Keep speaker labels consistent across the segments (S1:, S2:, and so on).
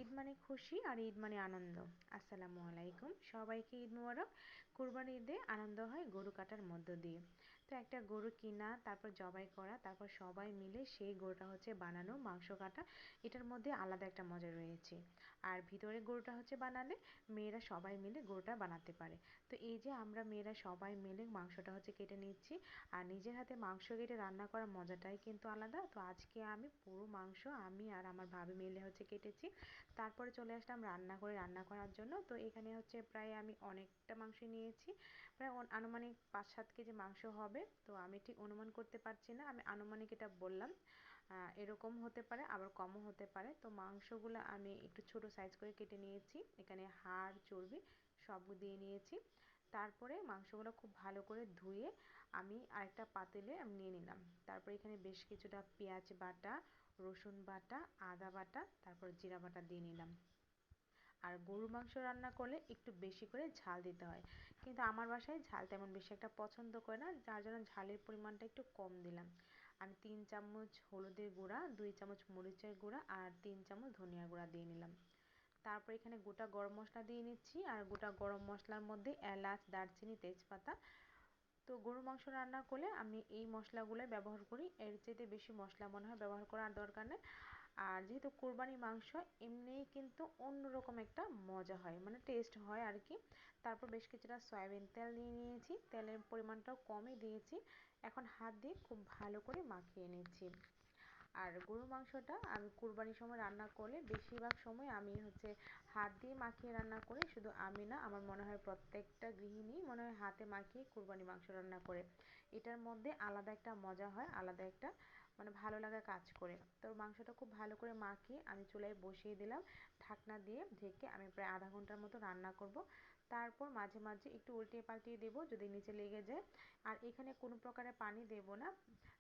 S1: ঈদ মানে খুশি আর ঈদ মানে আনন্দ। আসসালামু আলাইকুম, সবাইকে ঈদ মোবারক। কুরবানি ঈদে আনন্দ হয় গরু কাটার মধ্য দিয়ে। তো একটা গরু কিনা, তারপর জবাই করা, তারপর সবাই মিলে সেই গরুটা হচ্ছে বানানো, মাংস কাটা, এটার মধ্যে আলাদা একটা মজা রয়েছে। আর ভিতরে গরুটা হচ্ছে বানালে মেয়েরা সবাই মিলে গরুটা বানাতে পারে। তো এই যে আমরা মেয়েরা সবাই মিলে মাংসটা হচ্ছে কেটে নিচ্ছি, আর নিজের হাতে মাংস কেটে রান্না করার মজাটাই কিন্তু আলাদা। তো আজকে আমি পুরো মাংস আমি আর আমার ভাবি মিলে হচ্ছে কেটেছি। তারপরে চলে আসলাম রান্না করার জন্য। তো এখানে হচ্ছে প্রায় আমি অনেকটা মাংস নিয়েছি, প্রায় আনুমানিক 5-7 কেজি মাংস হবে। তো আমি ঠিক অনুমান করতে পারছি না, আমি আনুমানিক এটা বললাম। এরকম হতে পারে, আবার কমও হতে পারে। তো মাংসগুলো আমি একটু ছোট সাইজ করে কেটে নিয়েছি, এখানে হাড় চর্বি সব দিয়ে নিয়েছি। তারপরে মাংসগুলো খুব ভালো করে ধুয়ে আমি আরেকটা পাতিলে আমি নিয়ে নিলাম। তারপর এখানে বেশ কিছুটা পেঁয়াজ বাটা, রসুন বাটা, আদা বাটা, তারপর জিরা বাটা দিয়ে নিলাম। আর গরুর মাংস রান্না করলে একটু বেশি করে ঝাল দিতে হয়, কিন্তু আমার বাসায় ঝাল তেমন বেশি একটা পছন্দ করে না, যার জন্য ঝালের পরিমাণটা একটু কম দিলাম। আমি 3 চামচ হলুদের গুঁড়া, 2 চামচ মরিচের গুঁড়া আর 3 চামচ ধনিয়ার গুঁড়া দিয়ে নিলাম। তারপর এখানে গোটা গরম মশলা দিয়ে নিচ্ছি, আর গোটা গরম মশলার মধ্যে এলাচ, দারচিনি, তেজপাতা। তো গরুর মাংস রান্না করলে আমি এই মশলাগুলো ব্যবহার করি, এর চাইতে বেশি মশলা মনে হয় ব্যবহার করার দরকার নেই। আর যেহেতু কোরবানি মাংস, এমনিই কিন্তু অন্যরকম একটা মজা হয়, মানে টেস্ট হয় আর কি। তারপর বেশ কিছুটা সয়াবিন তেল দিয়ে নিয়েছি, তেলের পরিমাণটাও কমই দিয়েছি। এখন হাত দিয়ে খুব ভালো করে মাখিয়ে নিচ্ছি। আর গরুর মাংসটা আমি কুরবানির সময় রান্না করলে বেশিরভাগ সময় আমি হচ্ছে হাত দিয়ে মাখিয়ে রান্না করি। শুধু আমি না, আমার মনে হয় প্রত্যেকটা গৃহিণী মনে হয় হাতে মাখিয়ে কুরবানি মাংস রান্না করে। এটার মধ্যে আলাদা একটা মজা হয়, আলাদা একটা মানে ভালো লাগা কাজ করে। তো মাংসটা খুব ভালো করে মাখিয়ে আমি চুলায় বসিয়ে দিলাম, ঢাকনা দিয়ে ঢেকে আমি প্রায় আধা ঘন্টার মতো রান্না করব। তারপর মাঝে মাঝে একটু উল্টিয়ে পাল্টিয়ে দেবো যদি নিচে লেগে যায়। আর এখানে কোনো প্রকারের পানি দেব না।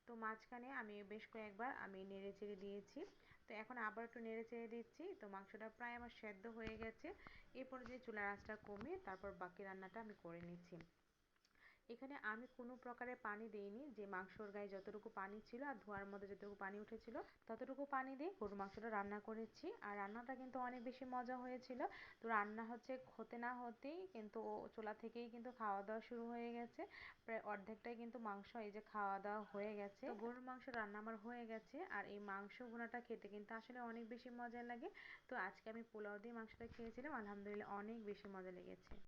S1: তো মাঝখানে আমি বেশ কয়েকবার আমি নেড়ে চেড়ে দিয়েছি। তো এখন আবার একটু নেড়ে চেড়ে দিচ্ছি। তো মাংসটা প্রায় আমার সেদ্ধ হয়ে গেছে। এরপর যে চুলার আঁচটা কমিয়ে তারপর বাকি রান্নাটা আমি করে নিচ্ছি। এখানে আমি কোনো প্রকারের পানি দেইনি, যে মাংসর গায়ে যতটুকু পানি ছিল আর ধোয়ার মধ্যে যতটুকু পানি উঠেছিল ততটুকু পানি দিয়ে গরুর মাংসটা রান্না করেছি। আর রান্নাটা কিন্তু অনেক বেশি মজা হয়েছিল। তো রান্না হচ্ছে হতে না হতেই কিন্তু চুলা থেকেই কিন্তু খাওয়া দাওয়া শুরু হয়ে গেছে। প্রায় অর্ধেকটাই কিন্তু মাংস এই যে খাওয়া দাওয়া হয়ে গেছে। তো গরুর মাংস রান্না আমার হয়ে গেছে, আর এই মাংস ভুনাটা খেতে কিন্তু আসলে অনেক বেশি মজা লাগে। তো আজকে আমি পোলাও দিয়ে মাংসটা খেয়েছিলাম, আলহামদুলিল্লাহ অনেক বেশি মজা লেগেছে।